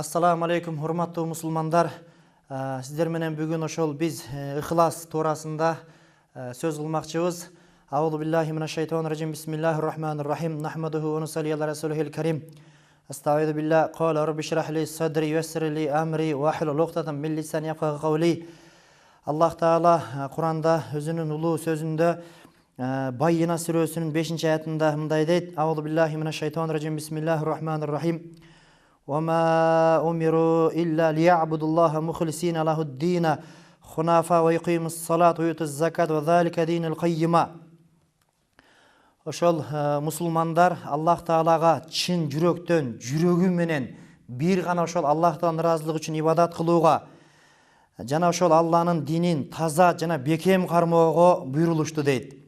Assalamu alaikum, hurmattуу musulmanдар. Сиздер менен бүгүн ошол биз ыхлас туурасында сөз кылмакчыбыз. Аузу биллахи минаш шайтанир раджим. Бисмиллахир рахманир рахим. Нахмадуху ва нусалли ала расулихил карим. Астагфиру билlah. Qala rabbi shrah li sadri wa yassir li amri wa hlul 'uqdatan min lisani yafqahu qawli. Аллах Таала Куранда өзүнүн улуу сөзүндө Байына сүрөсүнүн 5-аятында мындай дейт: Аузу биллахи минаш шайтанир раджим. Бисмиллахир рахманир рахим. وما أمروا إلا ليعبدوا الله مخلصين له الدين حنفاء ويقيموا الصلاة ويؤتوا الزكاة وذلك دين القيم. Ошол мусулмандар Аллах Таалага чын жүрөктөн, жүрөгү менен бир гана ошол Аллахтын ыраазылыгы үчүн ибадат кылууга жана ошол Алланын динин таза жана бекем кармоого буйрулушту дейт.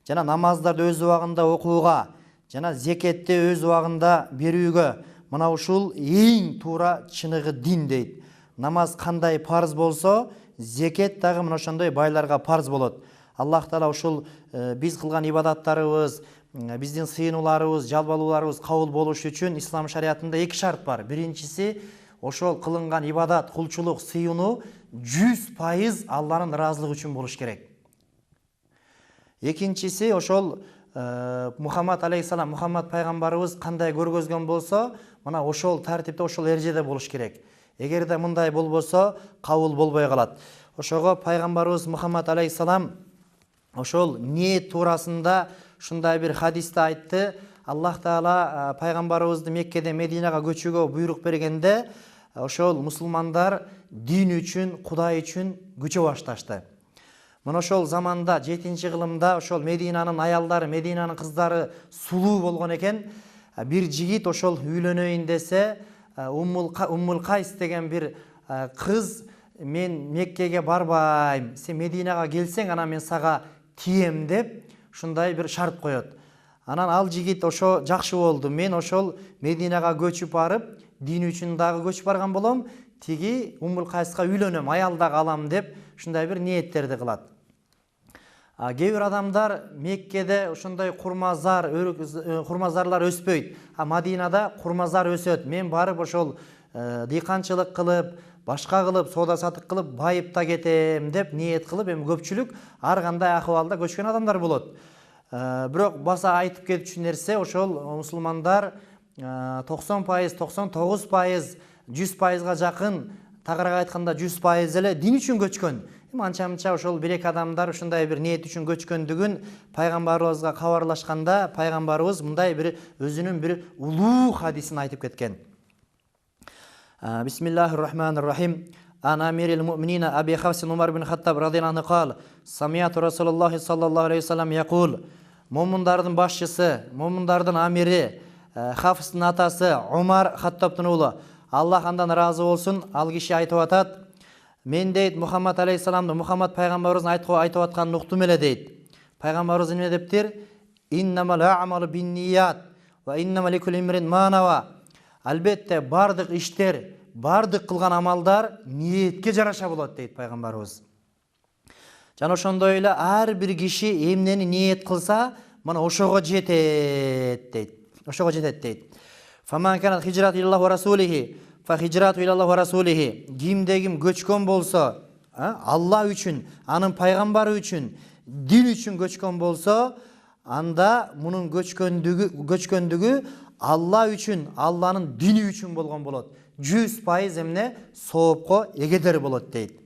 Жана намаздарды өз убагында окууга, жана зекетти өз убагында берүүгө, мына ушул эң туура чыныгы дин дейт. Намаз кандай парыз болсо, зекет дагы мына ошондой байларга парыз болот. Аллах Таала ушул биз кылган ибадаттарыбыз, биздин сыйынууларыбыз, жалбалууларыбыз кабыл болушу үчүн ислам шариятында эки шарт бар. Биринчиси, ошол кылынган ибадат, кулчулук, сыйынуу 100% Алланын ыраазылыгы үчүн болуш керек. Экинчиси, ошол Мухаммад алейхиссалам, Мухаммад пайгамбарыбыз кандай көргөзгөн болсо, мына ошол тартипте, ошол эрежеде болуш керек. Эгерде мындай болбосо, кабыл болбой калат. Ошого пайгамбарыбыз Мухаммад алейхиссалам ошол ниет туурасында ушундай бир хадисте айтты. Аллах Таала пайгамбарыбызды Меккеден Мединага көчүүгө буйрук бергенде, ошол мусулмандар дин үчүн, Кудай үчүн күчө башташты. Мына ошол заманда 7-кылымда ошол Мединанын аялдары, Мединанын кыздары сулуу болгон экен. Бир жигит ошол үйлөнөйүн десе, Уммул Кайс деген бир кыз: мен Меккеге барбайм, сен Мединага келсең, ана мен сага тием деп, ушундай бир шарт коет. Анан ал жигит ошо жакшы болду, мен ошол Мединага көчүп барып, дин үчүн дагы көчүп барган болом, тиги Уммул Кайска үйлөнөм, аял дагы алам деп, ушундай бир ниеттерди кылат. Кээ бир адамдар Меккеде ошондой курмазар, курмазарлар өспөйт. Мадинада курмазар өсөт. Мен барып ошол дыйканчылык кылып, башка кылып, соода сатык кылып, байыпта кетем деп ниет кылып, эми көпчүлүк ар кандай акыбалда көчкөн адамдар болот. Бирок баса айтып кетчү нерсе, ошол мусулмандар 90%, 99%, 100%га жакын, тагыраак айтканда 100% эле дин үчүн көчкөн. Анча-мынча ошол бирек адамдар ушундай бир ниет үчүн көчкөндүгүн пайгамбарыбызга кабарлашканда, пайгамбарыбыз мындай бир өзүнүн бир улуу хадисин айтып кеткен. Бисмиллахир рахманир рахим. Ана амирил муъминина Аби Хафсин Умар бин Хаттаб радияллаху анху кал: Самияту Расулуллахи саллаллаху алейхи вассалам якул. Момундардын башчысы, момундардын амири, Хафстын атасы Умар Хаттабтын уулу, Аллах андан ыраазы болсун, ал киши айтып атат: мен дейт Мухаммад алейхиссаламды, Мухаммад пайгамбарыбыздын айтып атканын уктум эле дейт. Пайгамбарыбыз эмне дептир? Иннамал а'малу бинният ва иннама ликулли имрин ма нава. Албетте бардык иштер, бардык кылган амалдар ниетке жараша болот дейт пайгамбарыбыз. Жана ошондой эле ар бир киши эмнени ниет кылса, мына ошого жетет дейт. Ошого жетет дейт. Фаман канат хижрат илаллаху ва расулихи фа хижрату илаллаху ва расулихи. Кимде ким көчкөн болсо, Алла үчүн, анын пайгамбары үчүн, дин үчүн көчкөн болсо, анда мунун көчкөндүгү Алла үчүн, Алланын дини үчүн болгон болот. 100% эмне соопко эгедер болот дейт.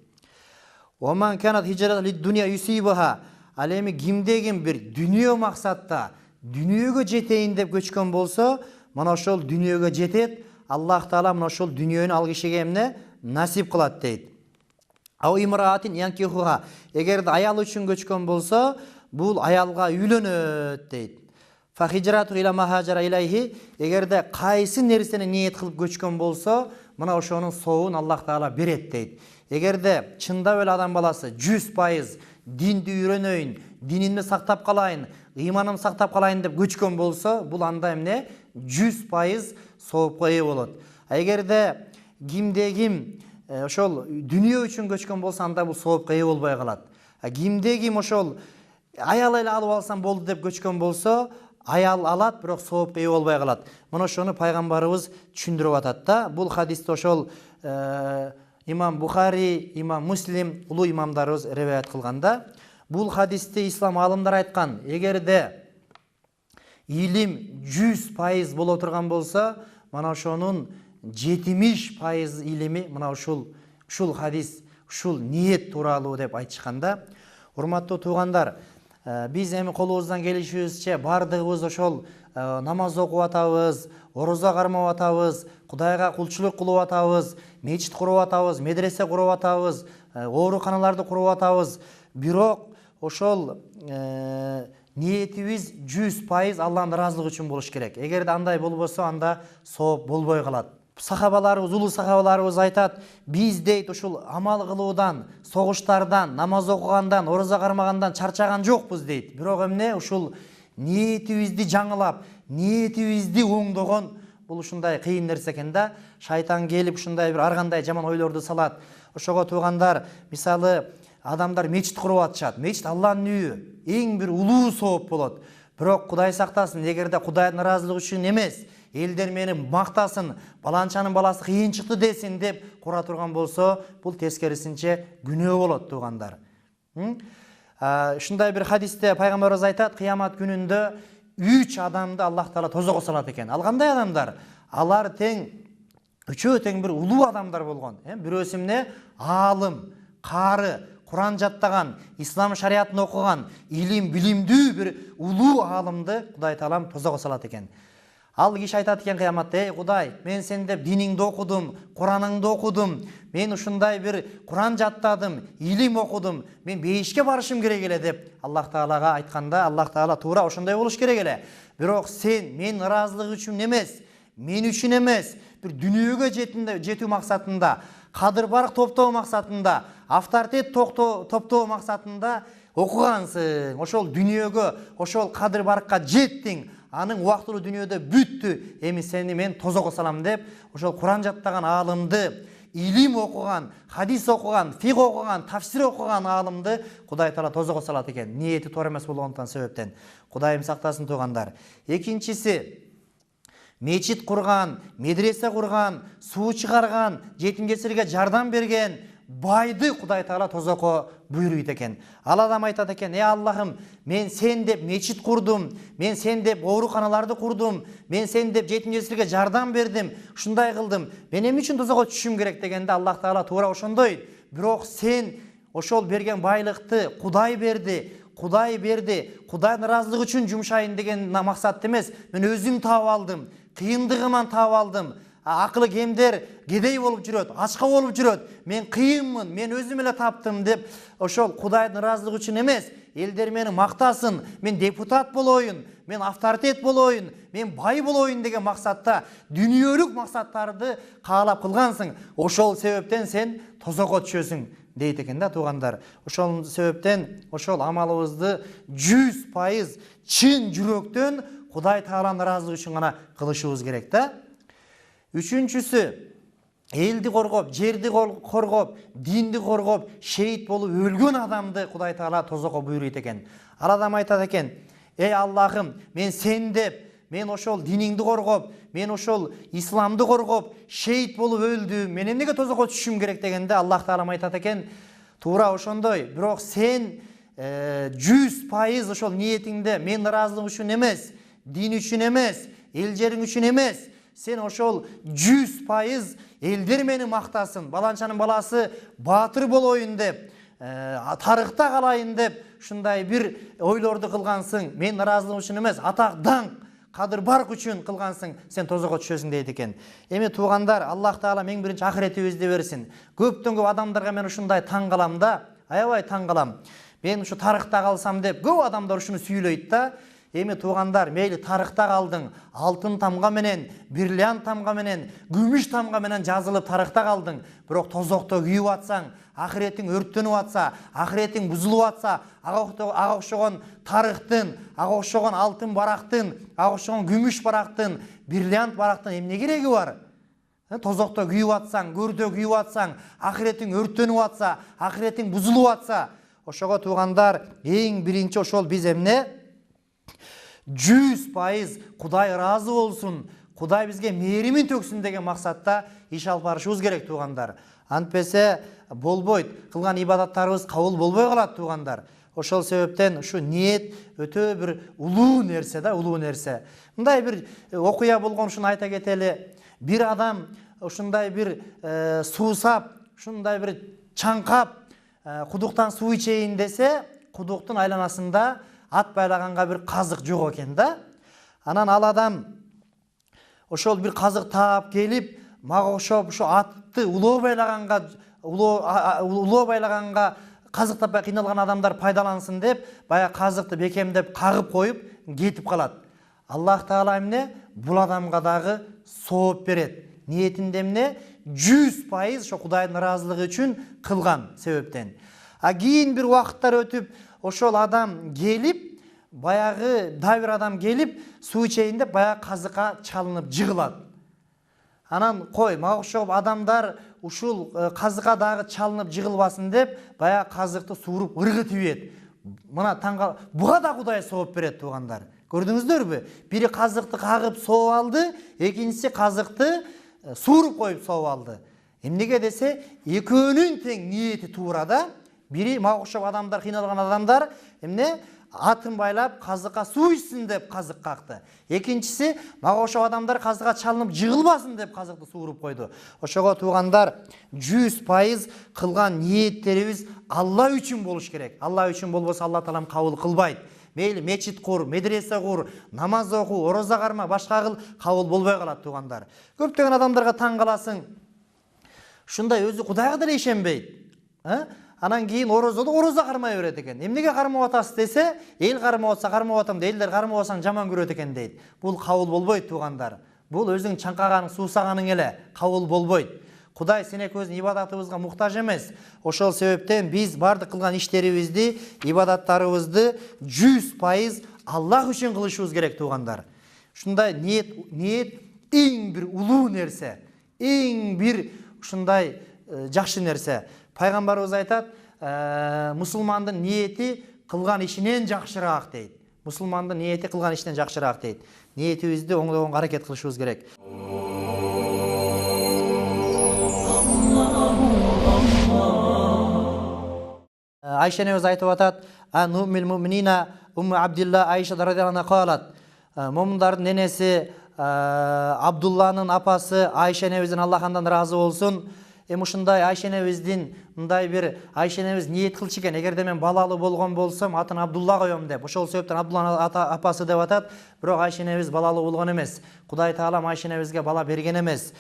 Оман канат хижрат лид дуния юсибаха. Ал эми кимде ким бир дүнүйө максатта, дүнүйөгө жетейин деп көчкөн болсо, мына ошол дүнүйөгө жетет. Аллах Таала мына ошол дүнүйөнү ал кишиге эмне насип кылат дейт. Ау имраатин янкихуха. Эгерде аял үчүн көчкөн болсо, бул аялга үйлөнөт дейт. Фа хижрату ила ма хаджара илайхи. Эгерде кайсы нерсени ниет кылып көчкөн болсо, мына ошонун сообун Аллах Таала берет дейт. Эгерде чындап эле адам баласы 100% динди үйрөнөйүн, динимди сактап калайын, ыйманымды сактап калайын деп көчкөн болсо, бул анда эмне 100% соопко ээ болот. Эгерде кимде ким ошол дүнүйө үчүн көчкөн болсо, анда бул соопко ээ болбой калат. Кимде ким ошол аял эле алып алсам болду деп көчкөн болсо, аял алат, бирок соопка ээ болбой калат. Мына ошону пайгамбарыбыз түшүндүрүп атат да. Бул хадисти ошол имам Бухари, имам Муслим, улуу имамдарыбыз риваят кылганда, бул хадисти ислам алымдары айткан. Эгерде илим 100% боло турган болсо, мына ошонун 70% илими мына ушул хадис, ушул ниет тууралуу деп айтышканда. Урматтуу туугандар, биз эми колубуздан келишибизче бардыгыбыз ошол намаз окуп атабыз, орозо кармап атабыз, Кудайга кулчулук кылып атабыз, мечит куруп атабыз, медресе куруп атабыз, ооруканаларды куруп атабыз. Бирок ошол ниетибиз 100% Аллахтын ыраазылыгы үчүн болуш керек. Эгерде андай болбосо, анда сооп болбой калат. Сахабаларыбыз, улуу сахабаларыбыз айтат, биз дейт ушул амал кылуудан, согуштардан, намаз окугандан, орозо кармагандан чарчаган жокпуз дейт. Бирок эмне ушул ниетибизди жаңылап, ниетибизди оңдогон бул ушундай кыйын нерсе экен да. Шайтан келип ушундай бир ар кандай жаман ойлорду салат. Ошого туугандар, мисалы адамдар мечит куруп атышат. Мечит Аллахтын үйү, эң бир улуу сооп болот. Бирок Кудай сактасын, эгерде Кудайдын ыраазылыгы үчүн эмес, элдер мени мактасын, баланчанын баласы кыйын чыкты десин деп кура турган болсо, бул тескерисинче күнөө болот туугандар. Ушундай бир хадисте пайгамбарыбыз айтат, кыямат күнүндө 3 адамды Аллах Таала тозого салат экен. Ал кандай адамдар? Алар тең үчөө тең бир улуу адамдар болгон. Бирөөсү эмне? Аалым, кары, Куран жаттаган, ислам шариатын окуган, илим билимдүү бир улуу аалымды Кудай Таалам тозого салат экен. Ал киши айтат экен кыяматта: "Эй Кудай, мен сенде диниңди окудум, Кураныңды окудум, мен ушундай бир Куран жаттадым, илим окудум, мен бейишке барышым керек эле" деп Аллах Таалага айтканда, Аллах Таала туура ошондой болуш керек эле. Бирок сен мен ыраазылык үчүн эмес, мен үчүн эмес, бир дүнүйөгө жетүү максатында, кадыр барк топтоо максатында, авторитет топтоо максатында окугансың. Ошол дүнүйөгө, ошол кадыр баркка жеттиң. Анын убактылуу дүнүйөдө бүттү. Эми сени мен тозого салам деп, ошол Куран жаттаган аалымды, илим окуган, хадис окуган, фиг окуган, тафсир окуган аалымды Кудай Таала тозого салат экен. Ниети туура эмес болгондуктан себептен. Кудайым сактасын туугандар. Экинчиси, мечит курган, медресе курган, суу чыгарган, жетим жесирге жардам берген байды Кудай Таала тозокко буйруйт экен. Ал адам айтат экен: "Эй Аллахым, мен сен деп мечит курдум, мен сен деп ооруканаларды курдум, мен сен деп жетим жесирге жардам бердим, ушундай кылдым. Мен эмне үчүн тозокко түшүшүм керек?" дегенде Аллах Таала туура ошондой. Бирок сен ошол берген байлыкты Кудай берди, Кудайдын ыраазылыгы үчүн жумшайын деген максатта эмес. Мен өзүм таап алдым, кыйындыгыман таап алдым. Акылы кемдер кедей болуп жүрөт, ачка болуп жүрөт. Мен кыйынмын, мен өзүм эле таптым деп ошол Кудайдын ыраазылыгы үчүн эмес, элдер мени мактасын, мен депутат болоюн, мен авторитет болоюн, мен бай болоюн деген максатта, дүнүйөлүк максаттарды каалап кылгансың. Ошол себептен сен тозокко түшөсүң дейт экен да туугандар. Ошол себептен ошол амалыбызды 100% чын жүрөктөн Кудай Тааланын ыраазылыгы үчүн гана кылышыбыз керек да. Үчүнчүсү, элди коргоп, жерди коргоп, динди коргоп, шейит болуп өлгөн адамды Кудай Таала тозокко буйруйт экен. Ал адам айтат экен: "Эй Аллахым, мен сен деп, мен ошол диниңди коргоп, мен ошол исламды коргоп, шейит болуп өлдүм. Мен эмнеге тозокко түшүшүм керек?" дегенде Аллах Таала айтат экен: "Туура ошондой. Бирок сен 100% ошол ниетиңде мен ыраазылыгым үчүн эмес, дин үчүн эмес, эл жериң үчүн эмес, сен ошол 100% элдер мени мактасын, баланчанын баласы баатыр болоюн деп, тарыхта калайын деп, ушундай бир ойлорду кылгансың. Мен ыраазылыгым үчүн эмес, атак даңк, кадыр барк үчүн кылгансың, сен тозокко түшөсүң" дейт экен. Эми туугандар, Аллах Таала эң биринчи ахиретибизди берсин. Көптөн көп адамдарга мен ушундай таң калам да, аябай таң калам. Мен ушу тарыхта калсам деп көп адамдар ушуну сүйлөйт да. Эми туугандар, мейли тарыхта калдың, алтын тамга менен, бриллиант тамга менен, күмүш тамга менен жазылып тарыхта калдың. Бирок тозокто күйүп атсаң, ахиретиң өрттөнүп атса, ахиретиң бузулуп атса, ага окшогон тарыхтын, ага окшогон алтын барактын, ага окшогон күмүш барактын, бриллиант барактын эмне кереги бар? Тозокто күйүп атсаң, көрдө күйүп атсаң, ахиретиң өрттөнүп атса, ахиретиң бузулуп атса, ошого туугандар, эң биринчи ошол биз эмне? 100% Кудай разы болсун, Кудай бизге мээримин төксүн деген максатта иш алып барышыбыз керек туугандар. Антпесе болбойт, кылган ибадаттарыбыз кабыл болбой калат туугандар. Ошол себептен ушу ниет өтө бир улуу нерсе да, улуу нерсе. Мындай бир окуя болгон, ушуну айта кетели. Бир адам ушундай бир суусап, ушундай бир чаңкап, кудуктан суу ичейин десе, кудуктун айланасында ат байлаганга бир казык жок экен да. Анан ал адам ошол бир казык таап келип, мага окшоп ушу атты улоо байлаганга казык таппай кыйналган адамдар пайдалансын деп, баягы казыкты бекемдеп кагып коюп кетип калат. Аллах Таала эмне? Бул адамга дагы сооп берет. Ниетинде эмне? 100% ошо Кудайдын ыраазылыгы үчүн кылган себептен. Кийин бир убакыттар өтүп, ошол адам келип, баягы бир адам келип, суу ичейин деп баягы казыкка чалынып жыгылат. Анан кой, мага окшоп адамдар ушул казыкка дагы чалынып жыгылбасын деп, баягы казыкты сууруп ыргытып ийет. Мына таңга буга да Кудай сооп берет туугандар. Көрдүңүздөрбү? Бири казыкты кагып сооп алды, экинчиси казыкты сууруп коюп сооп алды. Эмнеге десе, экөөнүн тең ниети туура да. Бири мага окшоп адамдар, кыйналган адамдар эмне? Атын байлап казыкка суу ичсин деп казык какты. Экинчиси мага окшоп адамдар казыкка чалынып жыгылбасын деп казыкты сууруп койду. Ошого туугандар 100% кылган ниеттерибиз Алла үчүн болуш керек. Алла үчүн болбосо Алла Таалам кабыл кылбайт. Мейли мечит кур, медресе кур, намаз оку, ороза карма, башка кыл, кабыл болбой калат туугандар. Көптөгөн адамдарга таң каласың. Ушундай өзү Кудайга деле ишенбейт. Анан кийин ороза кармай берет экен. Эмнеге кармап атасыз десе, эл кармап атса кармап атам, элдер кармап атсаң жаман көрөт экен дейт. Бул кабыл болбойт туугандар. Бул өзүң чаңкаганың, суусаганың эле кабыл болбойт. Кудай сенекөбүздүн ибадатыбызга муктаж эмес. Ошол себептен биз бардык кылган иштерибизди, ибадаттарыбызды 100% Аллах үчүн кылышыбыз керек туугандар. Ушундай ниет эң бир улуу нерсе, эң бир ушундай жакшы нерсе. Пайгамбарыбыз айтат, мусулмандын ниети кылган ишинен жакшыраак дейт. Мусулмандын ниети кылган ишинен жакшыраак дейт. Ниетибизди оңдогонго аракет кылышыбыз керек. Айша энебиз айтып атат, "Ан-Уммул муъминина Умму Абдилла Айша радhiyallahu anha калат." Момундардын энеси Абдулланын апасы Айша энебизден Аллах андан разы болсун. Ушундай Айша энебиздин мындай бир Айша энебиз ниет кылчу экен, эгерде мен балалуу болгон болсом, атын Абдулла коем деп. Ошол себептен Абдулланын апасы деп атат. Бирок Айша энебиз балалуу болгон эмес. Кудай Таалам Айша энебизге бала берген эмес.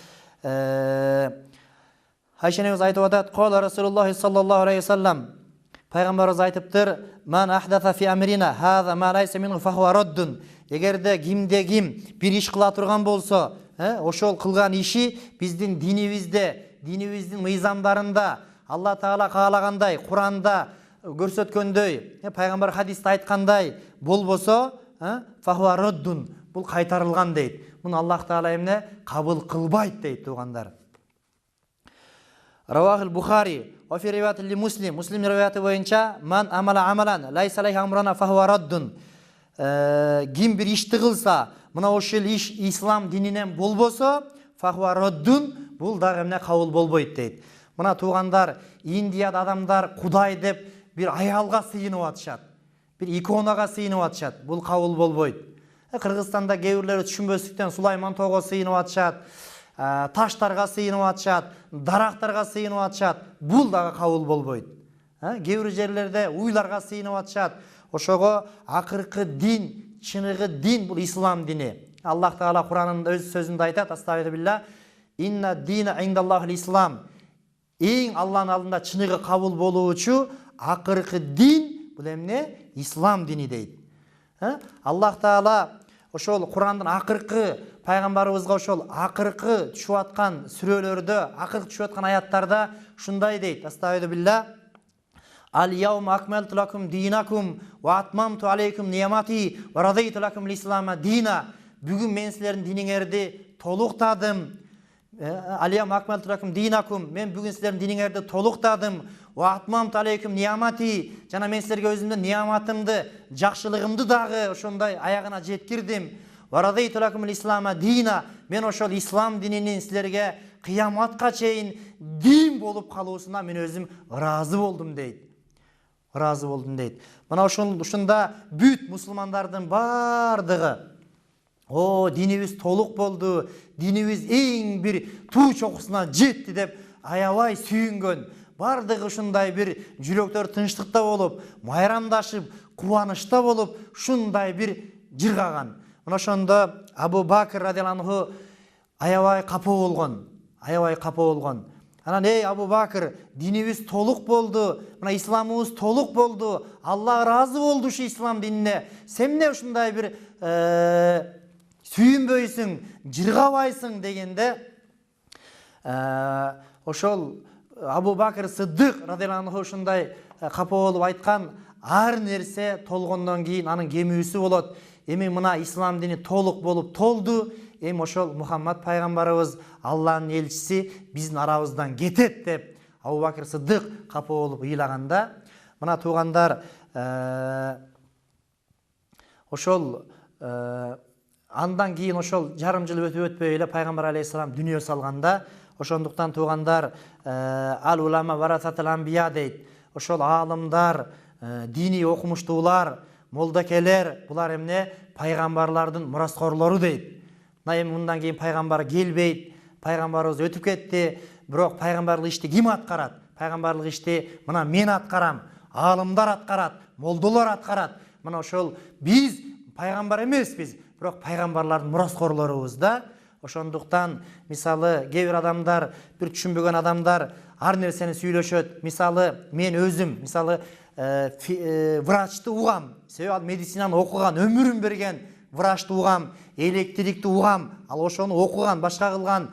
Айша энебиз айтып атат, "Кала Расулуллах саллаллаху алейхи вассалам." Пайгамбарыбыз айтыптыр, "Ман ахдаса фи амрина хаза ма лайса минху фахуа раддун." Эгерде кимде ким бир иш кыла турган болсо, ошол кылган иши биздин динибиздин мыйзамдарында Алла Таала каалагандай, Куранда көрсөткөндөй, пайгамбар хадисте айткандай болбосо, фахуа раддун, бул кайтарылган дейт. Муну Аллах Таала эмне? Кабыл кылбайт дейт туугандар. Равахул Бухари ва фи риваят ли Муслим, Муслим риваяты боюнча, "Ман амала амалан лайса алейхи амрана фахуа раддун." Ким бир ишти кылса, мына ошол иш ислам дининен болбосо, фахуа раддун, бул дагы эмне? Кабыл болбойт дейт. Мына туугандар, Индияда адамдар Кудай деп бир аялга сыйынып атышат. Бир иконага сыйынып атышат. Бул кабыл болбойт. Кыргызстанда кээ бирлери түшүнбөстүктөн Сулайман тоого сыйынып атышат, таштарга сыйынып атышат, дарактарга сыйынып атышат. Бул дагы кабыл болбойт. Кээ бир жерлерде уйларга сыйынып атышат. Ошого акыркы дин, чыныгы дин бул ислам дини. Аллах Таала Куранында өз сөзүндө айтат, астагфирулла, "Инна дина индаллахил ислам." Эң Алланын алдында чыныгы кабыл болуучу акыркы дин бул эмне? Ислам дини дейт. Аллах Таала ошол Курандын акыркы пайгамбарыбызга ошол акыркы түшүп аткан сүрөлөрдө, акыркы түшүп аткан аяттарда ушундай дейт. Астагфирулла, "Ал-яума акмалту лакум динакум ва атмамту алейкум ниямати ва радайту лакум л-ислама дина." Бүгүн мен силердин диниңерди толуктадым. "Ал-яума акмалту лакум динакум", мен бүгүн силердин диниңерди толуктадым. Ва атмамту алейкум ниямати, жана мен силерге өзүмдүн нияматымды, жакшылыгымды дагы ошондой аягына жеткирдим. Ва радайту лакумул ислама дина, мен ошол ислам дининин силерге кыяматка чейин дин болуп калуусуна мен өзүм ыраазы болдум дейт. Ыраазы болдум дейт. Мына ушунда бүт мусулмандардын бардыгы динибиз толук болду, динибиз эң бир туу чокусуна жетти деп аябай сүйүнгөн. Бардыгы ушундай бир жүрөктөр тынчтыкта болуп, майрамдашып, кубанычта болуп, ушундай бир жыргаган. Мына ошондо Абу Бакр радиаллаху анху аябай капа болгон. Анан Абу Бакр, динибиз толук болду, мына исламыбыз толук болду, Аллах ыраазы болду ушу ислам динине. Сен эмне ушундай бир сүйүнбөйсүң, жыргабайсың дегенде ошол Абу Бакр Сыддык радиаллаху анху ушундай капа болуп айткан, ар нерсе толгондон кийин анын кемүүсү болот. Эми мына ислам дини толук болуп толду. Эми ошол Мухаммад пайгамбарыбыз, Аллахтын элчиси биздин арабыздан кетет деп Абу Бакр Сыддык капа болуп ыйлаганда, мына туугандар, ошол андан кийин ошол жарым жыл өтпөй эле пайгамбар алейхисалам дүнүйө салганда, ошондуктан туугандар, ал улама варасатул анбия дейт. Ошол аалымдар, дини окумуштуулар, молдакелер, булар эмне пайгамбарлардын мураскорлору дейт. Эми мындан кийин пайгамбар келбейт, пайгамбарыбыз өтүп кетти, бирок пайгамбарлык ишти ким аткарат? Пайгамбарлык ишти мына мен аткарам, аалымдар аткарат, молдолор аткарат. Мына ошол биз пайгамбар эмеспиз, бирок пайгамбарлардын мураскорлорубуз да. Ошондуктан мисалы кээ бир адамдар, бир түшүнбөгөн адамдар ар нерсени сүйлөшөт. Мисалы мен өзүм, врачты угам, себеби ал медицинаны окуган, өмүрүн берген врачты угам, электрикти угам, ал ошону окуган, башка кылган.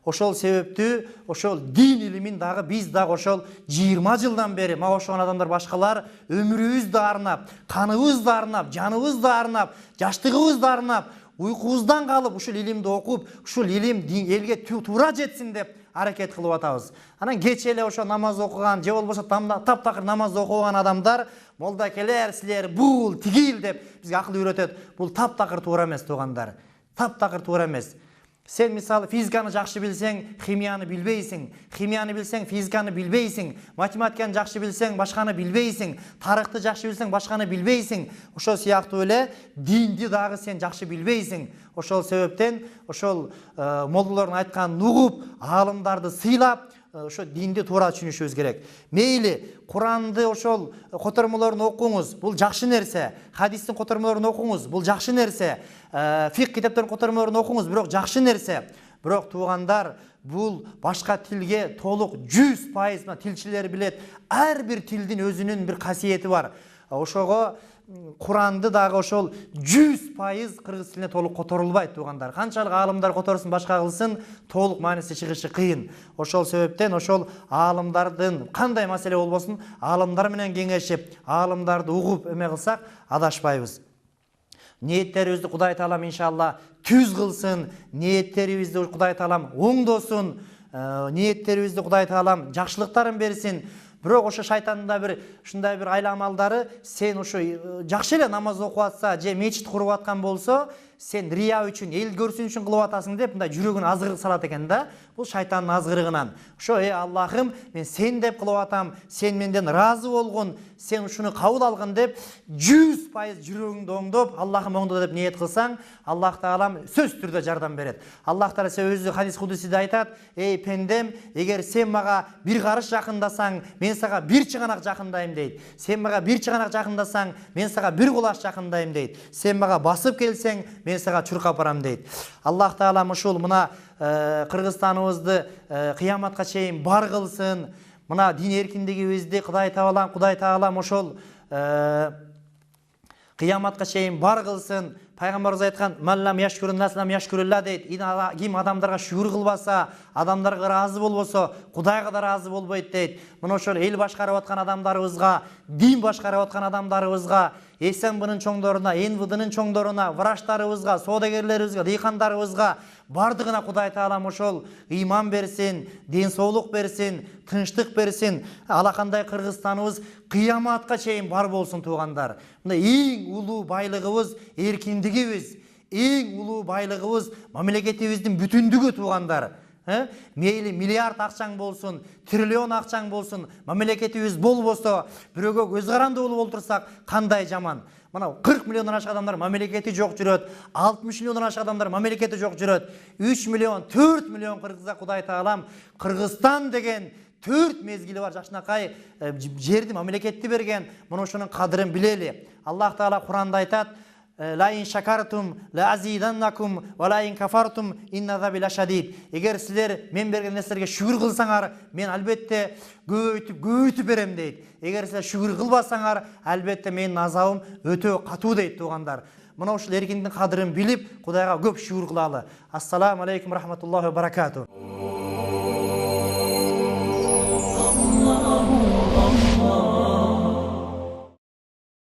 Ошол себептүү ошол дин илимин дагы биз дагы ошол 20 жылдан бери мага ошогон адамдар башкалар өмүрүбүздү арнап, каныбызды арнап, жаныбызды арнап, жаштыгыбызды арнап, уйкубуздан калып ушул илимди окуп, ушул илим элге туура жетсин деп аракет кылып атабыз. Анан кече эле ошо намаз окуган, же болбосо таптакыр намаз окуган адамдар, молдакелер, силер бул тигил деп бизге акыл үйрөтөт. Бул таптакыр туура эмес туугандар. Таптакыр туура эмес. Сен мисалы физиканы жакшы билсең, химияны билбейсиң. Химияны билсең, физиканы билбейсиң. Математиканы жакшы билсең, башканы билбейсиң. Тарыхты жакшы билсең, башканы билбейсиң. Ошол сыяктуу эле динди дагы сен жакшы билбейсиң. Ошол себептен ошол молдолордун айтканын угуп, аалымдарды сыйлап, ошо динди туура түшүнүшүбүз керек. Мейли Куранды ошол котормолорун окуңуз, бул жакшы нерсе. Хадистин котормолорун окуңуз, бул жакшы нерсе. Фик китаптардын котормолорун окуңуз, бирок жакшы нерсе. Бирок туугандар, бул башка тилге толук 100% тилчилер билет. Ар бир тилдин өзүнүн бир касиети бар. Ошого Куранды дагы ошол 100% кыргыз тилине толук которулбайт туугандар. Канчалык аалымдар которсун, башка кылсын, толук мааниси чыгышы кыйын. Ошол себептен ошол аалымдардын кандай маселе болбосун, аалымдар менен кеңешип, аалымдарды угуп эме кылсак адашпайбыз. Ниеттерибизди Кудай Таалам иншалла түз кылсын, ниеттерибизди Кудай Таалам оңдосун, ниеттерибизди Кудай Таалам жакшылыктарын берсин. Бирок ошо шайтандын да бир ушундай бир айламалдары, сен ошо жакшы эле намаз окуп атса, же мечит куруп аткан болсо, сен рия үчүн, эл көрсүн үчүн кылып атасың деп мындай жүрөгүн азгырык салат экен да. Бул шайтандын азгырыгынан. Ошо Аллахым, мен сен деп кылып атам, сен менден ыраазы болгон, сен ушуну кабыл алгын деп 100% жүрөгүңдү оңдоп, Аллахым оңдо деп ниет кылсаң, Аллах Таалам сөзсүз түрдө жардам берет. Аллах Таала өзү хадис кудусиде айтат: "Эй пендем, эгер сен мага бир карыш жакындасаң, мен сага бир чыганак жакындайм" дейт. Сен мага бир чыганак жакындасаң, мен сага бир кулаш жакындайм дейт. Сен мага басып келсең, мен сага чуркап барам дейт. Аллах Таалам ушул мына Кыргызстаныбызды кыяматка чейин бар кылсын. Мына дин эркиндигибизди Кудай Таалам ошол кыяматка чейин бар кылсын. Пайгамбарыбыз айткан: "Маллам яшкурун наслам яшкурулла" дейт. Ким адамдарга шүгүр кылбаса, адамдарга ыраазы болбосо, Кудайга да ыраазы болбойт дейт. Мына ошол эл башкарып аткан адамдарыбызга, дин башкарып аткан адамдарыбызга, СМБнын чоңдоруна, НВДнын чоңдоруна, врачтарыбызга, соодагерлерибизге, дыйкандарыбызга, бардығына Құдай Таалам ошол ыйман берсин, ден соолук берсин, тынчтык берсин. Алакандай Кыргызстаныбыз кыяматка чейин бар болсун туугандар. Мына эң улуу байлыгыбыз эркиндигибиз, эң улуу байлыгыбыз мамлекетибиздин бүтүндүгү туугандар. Мейли миллиард акчаң болсун, триллион акчаң болсун, мамлекетибиз болбосо, бирөөгө көз каранды болуп олтурсак кандай жаман. Мына 40 миллиондан ашык адамдар мамлекети жок жүрөт, 60 миллиондан ашык адамдар мамлекети жок жүрөт. 3 миллион, 4 миллион кыргызга Кудай Таалам Кыргызстан деген 4 мезгили бар жакшынакай жерди, мамлекетти берген. Мына ошонун кадырын билели. Аллах Таала Куранда айтат: "Ла ин шакартум ла азиданнакум ва ла ин кафартум инна азаби лашадид." Эгер силер мен берген нерселерге шүгүр кылсаңар, мен албетте көбөйтүп берем дейт. Эгер силер шүгүр кылбасаңар, албетте менин азабым өтө катуу дейт туугандар. Мына ушул эркиндиктин кадырын билип, Кудайга көп шүгүр кылалы. Ассаламу алейкум рахматуллахи ва баракатуh.